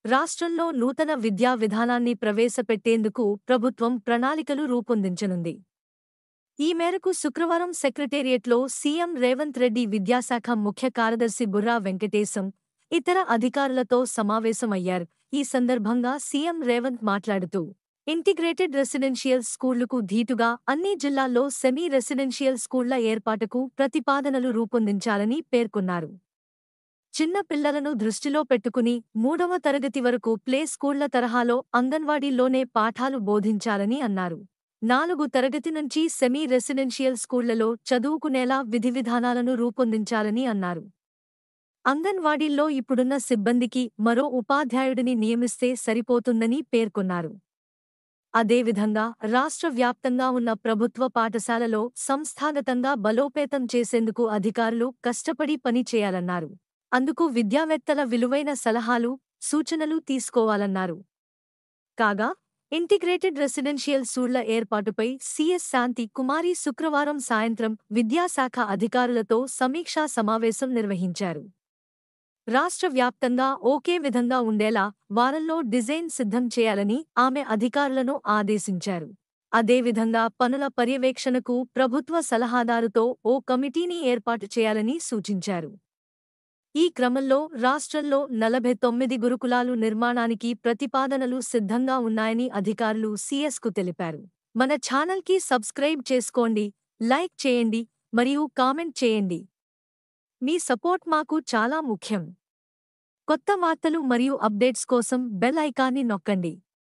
రాష్ట్రంలో నూతన విద్యా విధానాన్ని ప్రవేశపెట్టేందుకు ప్రభుత్వం ప్రణాళికలు రూపొందించనుంది. ఈ మేరకు శుక్రవారం సెక్రటేరియట్లో సీఎం రేవంత్ రెడ్డి విద్యాశాఖ ముఖ్య కార్యదర్శి బుర్రా వెంకటేశం, ఇతర అధికారులతో సమావేశమయ్యారు. ఈ సందర్భంగా సీఎం రేవంత్ మాట్లాడుతూ, ఇంటిగ్రేటెడ్ రెసిడెన్షియల్ స్కూళ్లకు ధీటుగా అన్ని జిల్లాల్లో సెమీ రెసిడెన్షియల్ స్కూళ్ల ఏర్పాటుకు ప్రతిపాదనలు రూపొందించాలని పేర్కొన్నారు. చిన్న పిల్లలను దృష్టిలో పెట్టుకుని 3వ తరగతి వరకు ప్లే స్కూళ్ల తరహాలో అంగన్వాడీల్లోనే పాఠాలు బోధించాలని అన్నారు. 4 తరగతి నుంచి సెమీ రెసిడెన్షియల్ స్కూళ్లలో చదువుకునేలా విధివిధానాలను రూపొందించాలని అన్నారు. అంగన్వాడీల్లో ఇప్పుడున్న సిబ్బందికి మరో ఉపాధ్యాయుడిని నియమిస్తే సరిపోతుందని పేర్కొన్నారు. అదేవిధంగా రాష్ట్ర వ్యాప్తంగా ఉన్న ప్రభుత్వ పాఠశాలలో సంస్థాగతంగా బలోపేతం చేసేందుకు అధికారులు కష్టపడి పని చేయాలన్నారు. అందుకు విద్యావేత్తల విలువైన సలహాలు, సూచనలు తీసుకోవాలన్నారు. కాగా, ఇంటిగ్రేటెడ్ రెసిడెన్షియల్ స్కూళ్ల ఏర్పాటుపై సీఎస్ శాంతి కుమారి శుక్రవారం సాయంత్రం విద్యాశాఖ అధికారులతో సమీక్షా సమావేశం నిర్వహించారు. రాష్ట్ర వ్యాప్తంగా ఒకే విధంగా ఉండేలా వారంలో డిజైన్ సిద్ధం చేయాలని ఆమె అధికారులను ఆదేశించారు. అదేవిధంగా పనుల పర్యవేక్షణకు ప్రభుత్వ సలహాదారుతో ఓ కమిటీని ఏర్పాటు చేయాలని సూచించారు. ఈ క్రమంలో రాష్ట్రంలో 49 గురుకులాలు నిర్మాణానికి ప్రతిపాదనలు సిద్ధంగా ఉన్నాయని అధికారులు సీఎస్కు తెలిపారు. మన ఛానల్కి సబ్స్క్రైబ్ చేసుకోండి, లైక్ చేయండి మరియు కామెంట్ చేయండి. మీ సపోర్ట్ మాకు చాలా ముఖ్యం. కొత్త వార్తలు మరియు అప్డేట్స్ కోసం బెల్ ఐకాన్ని నొక్కండి.